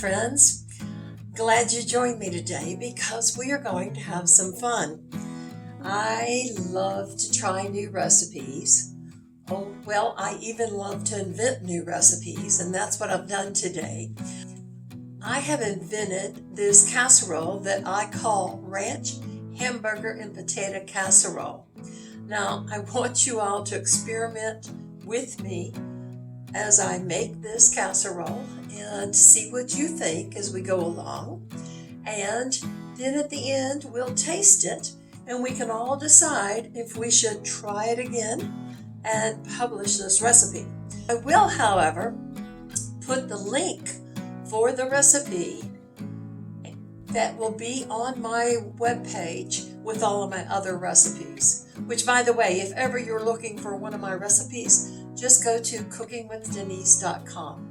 friends. Glad you joined me today because we are going to have some fun. I love to try new recipes. Oh, well, I even love to invent new recipes, and that's what I've done today. I have invented this casserole that I call Ranch Hamburger and Potato Casserole. Now, I want you all to experiment with me as I make this casserole and see what you think as we go along. And then at the end, we'll taste it and we can all decide if we should try it again and publish this recipe. I will, however, put the link for the recipe that will be on my webpage with all of my other recipes. Which, by the way, if ever you're looking for one of my recipes, just go to cookingwithdenise.com.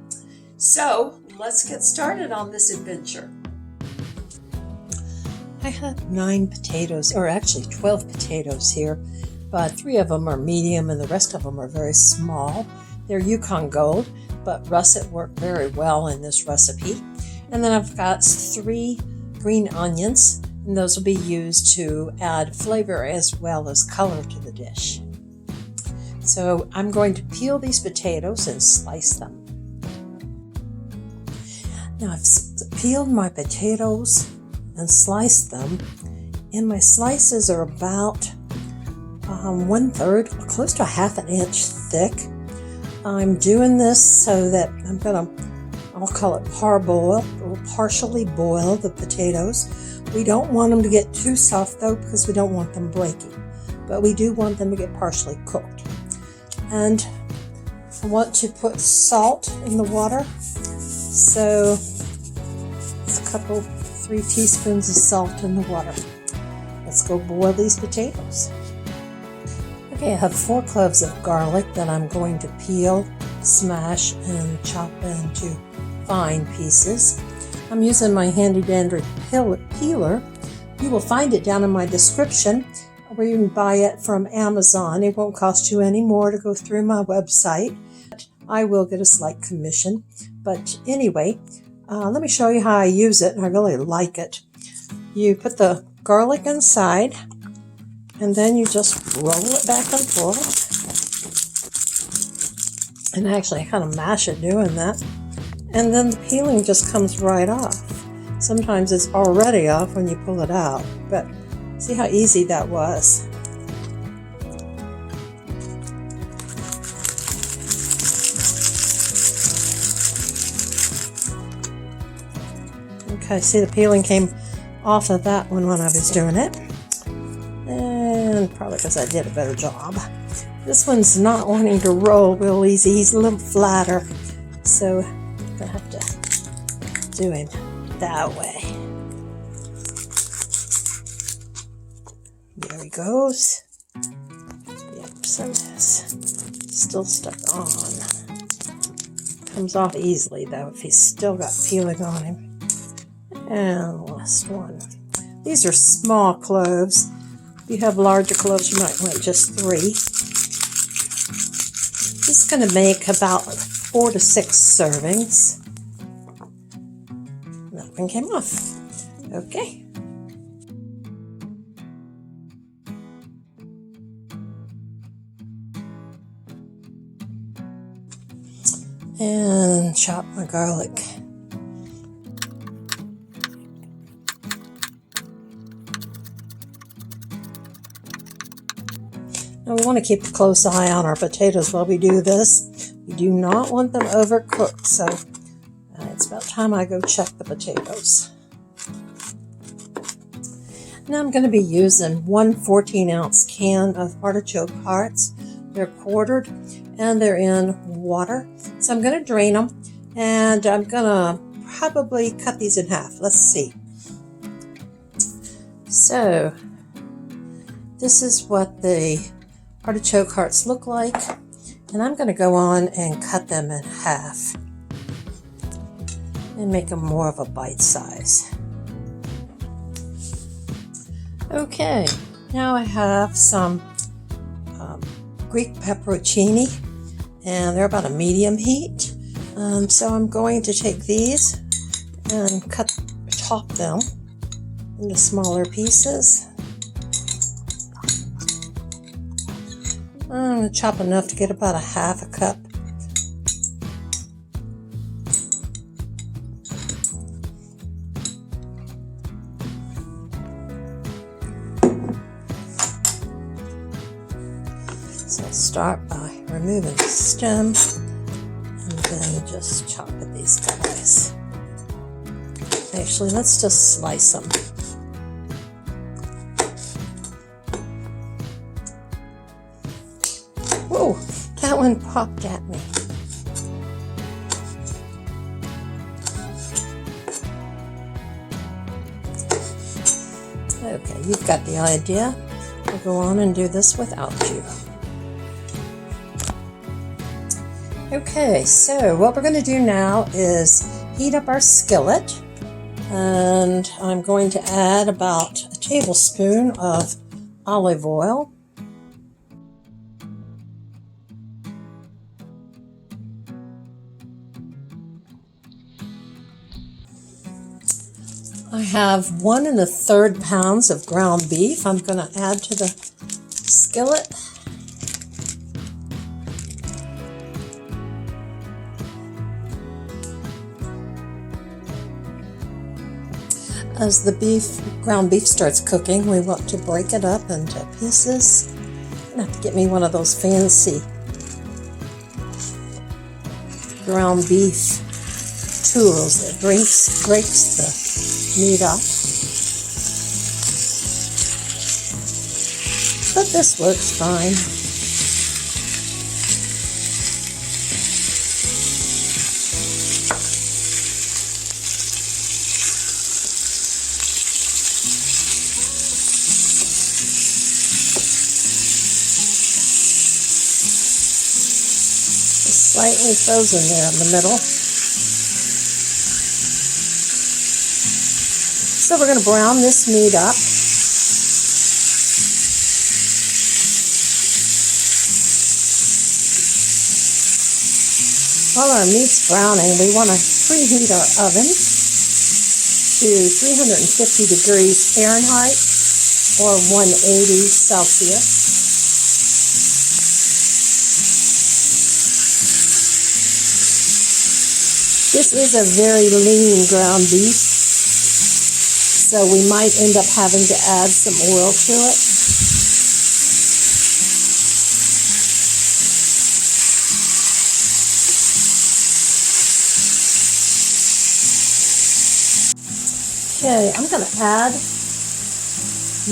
So, let's get started on this adventure. I have 9 potatoes, or actually 12 potatoes here, but 3 of them are medium and the rest of them are very small. They're Yukon Gold, but russet worked very well in this recipe. And then I've got 3 green onions, and those will be used to add flavor as well as color to the dish. So I'm going to peel these potatoes and slice them. Now I've peeled my potatoes and sliced them, and my slices are about 1/3, close to 1/2 inch thick. I'm doing this so that I'll call it parboil, or partially boil the potatoes. We don't want them to get too soft though, because we don't want them breaking, but we do want them to get partially cooked. And I want to put salt in the water, so it's 3 teaspoons of salt in the water. Let's go boil these potatoes. Okay, I have 4 cloves of garlic that I'm going to peel, smash, and chop into fine pieces. I'm using my handy dandy peeler. You will find it down in my description, or you can buy it from Amazon. It won't cost you any more to go through my website. I will get a slight commission. But anyway, let me show you how I use it, and I really like it. You put the garlic inside, and then you just roll it back and forth. And actually, I kind of mash it doing that. And then the peeling just comes right off. Sometimes it's already off when you pull it out, but see how easy that was. Okay, see the peeling came off of that one when I was doing it. And probably because I did a better job. This one's not wanting to roll real easy. He's a little flatter, so I'm going to have to do him that way. There he goes. Yep, so it's still stuck on. Comes off easily though if he's still got peeling on him. And the last one. These are small cloves. If you have larger cloves, you might want just 3. This is going to make about 4 to 6 servings. That one came off. Okay. And chop my garlic. Now we want to keep a close eye on our potatoes while we do this. We do not want them overcooked, so it's about time I go check the potatoes. Now I'm going to be using 1 14-ounce can of artichoke hearts. They're quartered and they're in water. So I'm going to drain them, and I'm going to probably cut these in half. Let's see. So this is what the artichoke hearts look like, and I'm going to go on and cut them in half and make them more of a bite size. Okay, now I have some Greek pepperochini, and they're about a medium heat. So I'm going to take these and chop them into smaller pieces. I'm going to chop enough to get about a half a cup. So I'll start by removing the stem and then just chop at these guys. Actually, let's just slice them. Whoa, that one popped at me. Okay, you've got the idea. We'll go on and do this without you. Okay, so what we're going to do now is heat up our skillet, and I'm going to add about a tablespoon of olive oil. I have 1 1/3 pounds of ground beef I'm going to add to the skillet. As the ground beef starts cooking, we want to break it up into pieces. I'm going to have to get me one of those fancy ground beef tools that breaks the meat up. But this works fine. Slightly frozen there in the middle. So we're going to brown this meat up. While our meat's browning, we want to preheat our oven to 350 degrees Fahrenheit or 180 Celsius. This is a very lean ground beef, so we might end up having to add some oil to it. Okay, I'm going to add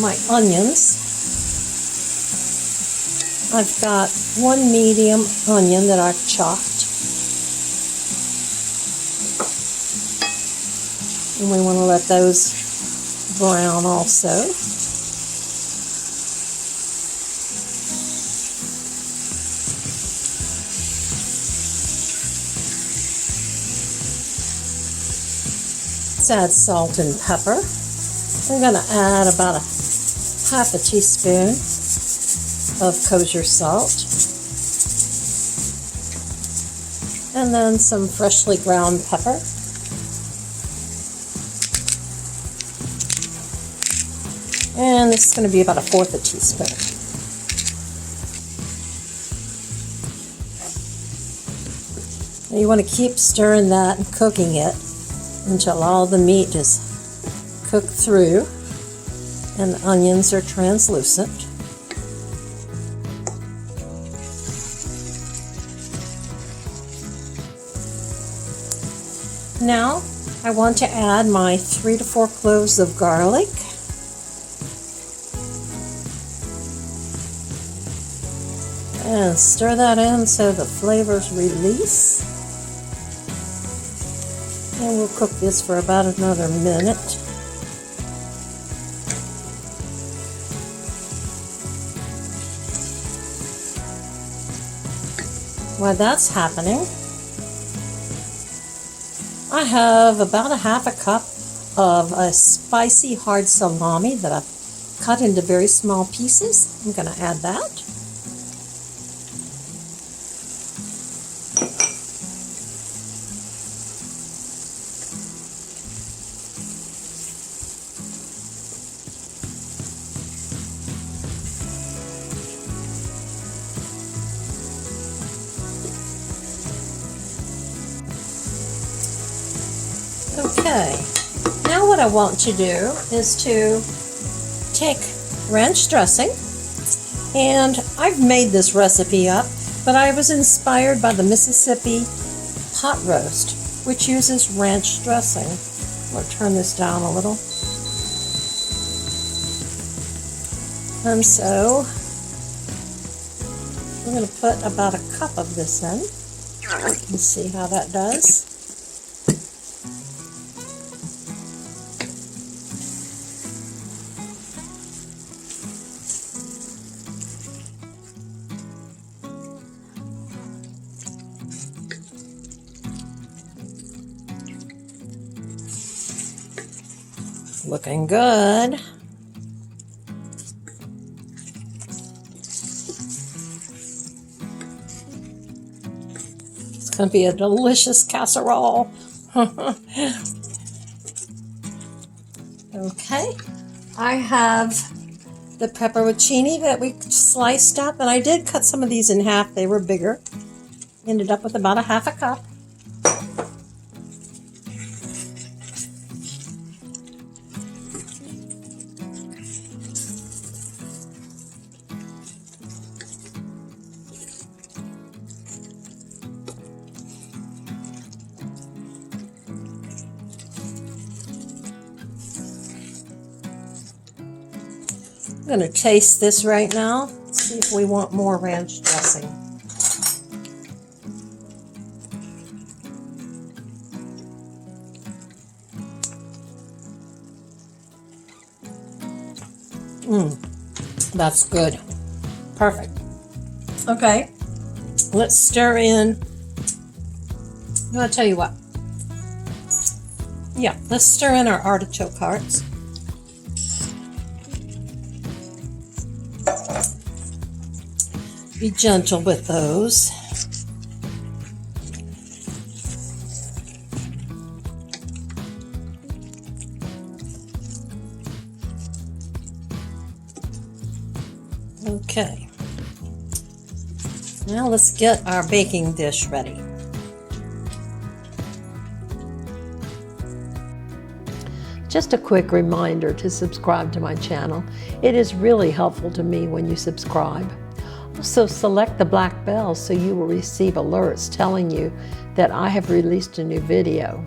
my onions. I've got 1 medium onion that I've chopped. And we want to let those brown also. Let's add salt and pepper. I'm going to add about half a teaspoon of kosher salt. And then some freshly ground pepper. And this is going to be about 1/4 teaspoon. And you want to keep stirring that and cooking it until all the meat is cooked through and the onions are translucent. Now I want to add my 3 to 4 cloves of garlic. And stir that in so the flavors release. And we'll cook this for about another minute. While that's happening, I have about a half a cup of a spicy hard salami that I've cut into very small pieces. I'm going to add that. Okay, now what I want to do is to take ranch dressing, and I've made this recipe up, but I was inspired by the Mississippi pot roast, which uses ranch dressing. I'll turn this down a little. And so we're going to put about a cup of this in and see how that does. Looking good. It's going to be a delicious casserole. Okay, I have the pepperoncini that we sliced up, and I did cut some of these in half. They were bigger. Ended up with about a half a cup. I'm going to taste this right now, see if we want more ranch dressing. That's good. Perfect. Okay, let's stir in. I'm going to tell you what. Yeah, let's stir in our artichoke hearts. Be gentle with those. Okay. Now let's get our baking dish ready. Just a quick reminder to subscribe to my channel. It is really helpful to me when you subscribe. Also, select the black bell so you will receive alerts telling you that I have released a new video.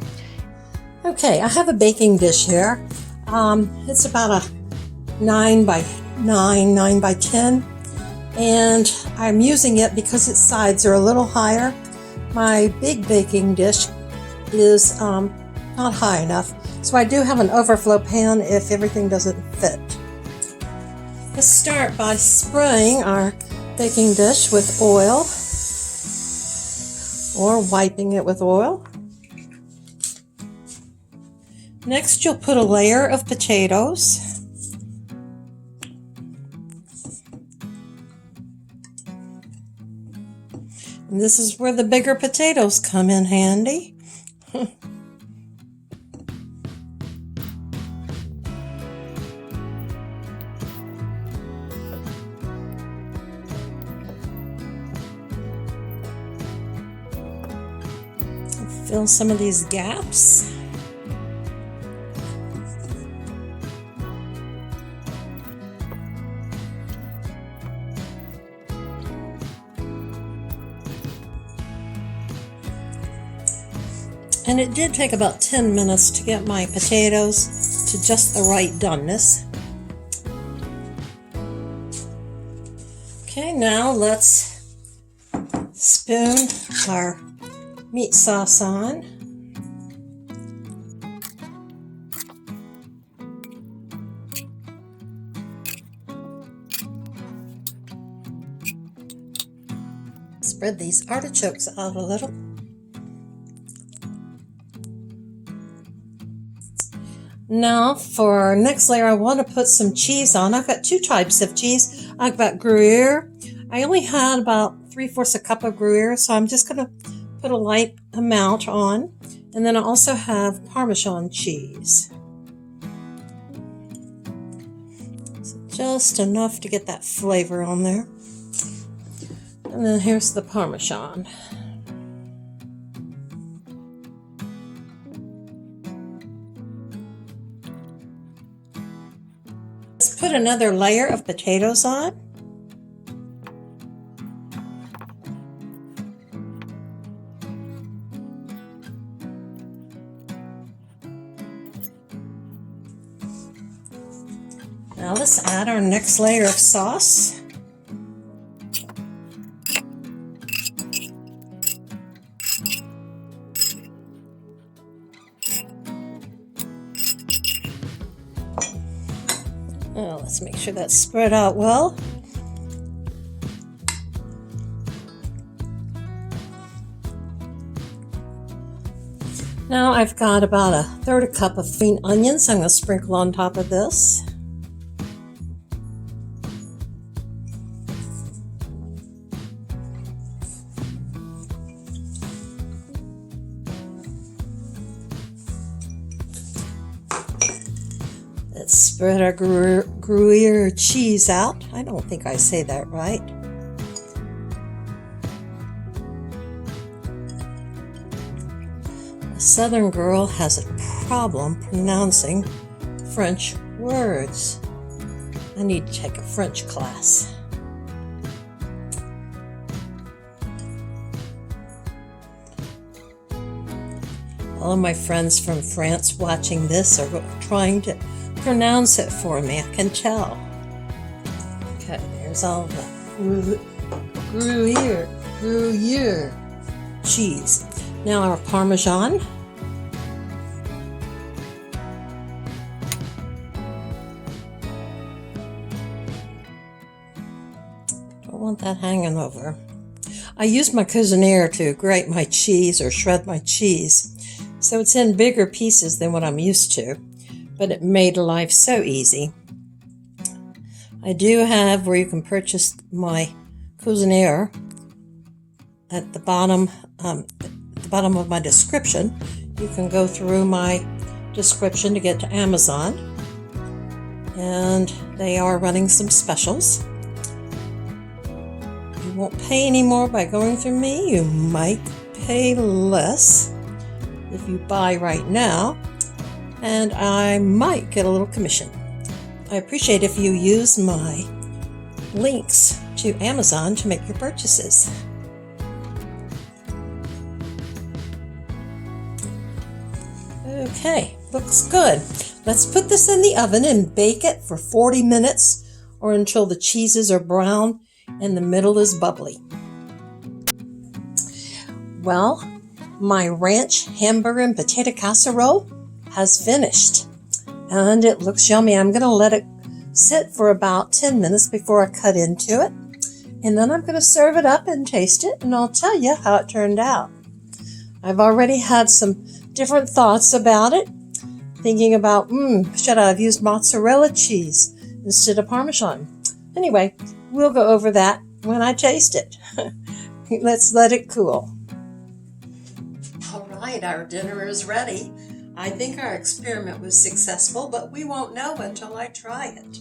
Okay, I have a baking dish here. It's about a 9 by 9, 9 by 10, and I'm using it because its sides are a little higher. My big baking dish is not high enough, so I do have an overflow pan if everything doesn't fit. Let's start by spraying our baking dish with oil, or wiping it with oil. Next, you'll put a layer of potatoes. And this is where the bigger potatoes come in handy. Fill some of these gaps. And it did take about 10 minutes to get my potatoes to just the right doneness. Okay, now let's spoon our meat sauce on. Spread these artichokes out a little. Now for our next layer, I want to put some cheese on. I've got two types of cheese. I've got Gruyere. I only had about 3/4 a cup of Gruyere, so I'm just going to put a light amount on. And then I also have Parmesan cheese. So just enough to get that flavor on there. And then here's the Parmesan. put another layer of potatoes on. Now let's add our next layer of sauce. Oh, let's make sure that's spread out well. Now I've got about 1/3 cup of green onions I'm going to sprinkle on top of this. Let's spread our Gruyere cheese out. I don't think I say that right. A Southern girl has a problem pronouncing French words. I need to take a French class. All of my friends from France watching this are trying to pronounce it for me, I can tell. Okay, there's all the Gruyere cheese. Now our parmesan. Don't want that hanging over. I use my Cuisiniere to grate my cheese or shred my cheese, so it's in bigger pieces than what I'm used to. But it made life so easy. I do have where you can purchase my Cuisiniere at the bottom of my description. You can go through my description to get to Amazon, and they are running some specials. You won't pay any more by going through me. You might pay less if you buy right now, and I might get a little commission. I appreciate if you use my links to Amazon to make your purchases. Okay, looks good. Let's put this in the oven and bake it for 40 minutes or until the cheeses are brown and the middle is bubbly. Well, my ranch hamburger and potato casserole has finished, and it looks yummy. I'm going to let it sit for about 10 minutes before I cut into it, and then I'm going to serve it up and taste it, and I'll tell you how it turned out. I've already had some different thoughts about it, thinking about, should I have used mozzarella cheese instead of Parmesan? Anyway, we'll go over that when I taste it. Let's let it cool. All right, our dinner is ready. I think our experiment was successful, but we won't know until I try it.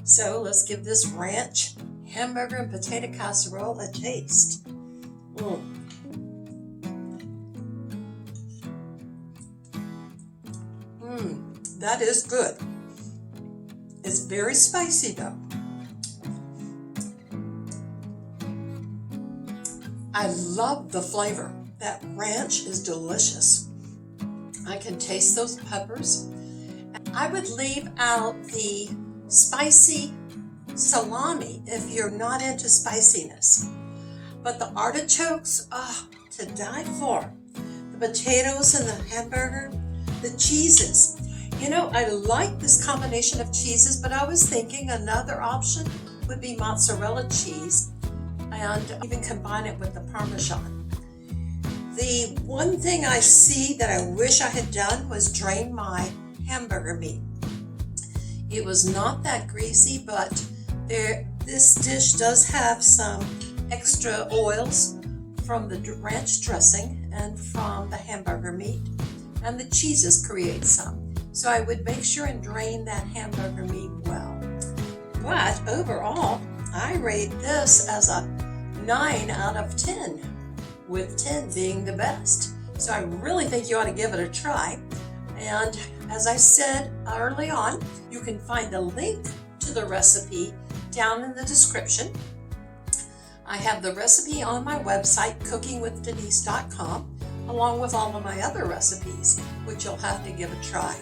So let's give this ranch hamburger and potato casserole a taste. That is good. It's very spicy though. I love the flavor. That ranch is delicious. I can taste those peppers. I would leave out the spicy salami if you're not into spiciness. But the artichokes, to die for. The potatoes and the hamburger, the cheeses. You know, I like this combination of cheeses, but I was thinking another option would be mozzarella cheese and even combine it with the Parmesan. The one thing I see that I wish I had done was drain my hamburger meat. It was not that greasy, but this dish does have some extra oils from the ranch dressing and from the hamburger meat, and the cheeses create some. So I would make sure and drain that hamburger meat well. But overall, I rate this as a 9 out of 10, with 10 being the best. So I really think you ought to give it a try. And as I said early on, you can find the link to to the recipe down in the description. I have the recipe on my website, cookingwithdenise.com, along with all of my other recipes, which you'll have to give a try.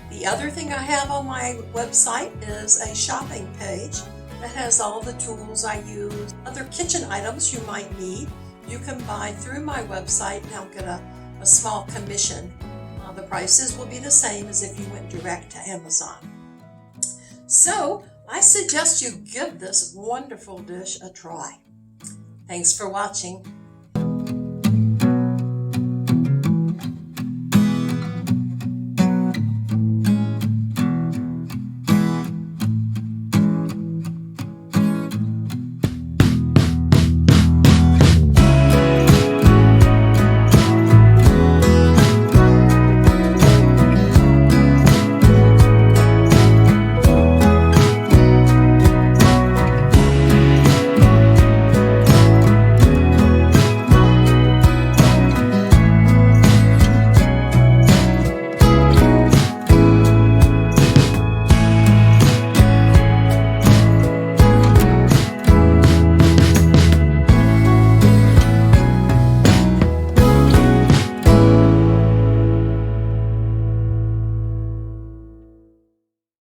The other thing I have on my website is a shopping page that has all the tools I use, other kitchen items you might need. You can buy through my website and I'll get a small commission. The prices will be the same as if you went direct to Amazon. So I suggest you give this wonderful dish a try. Thanks for watching.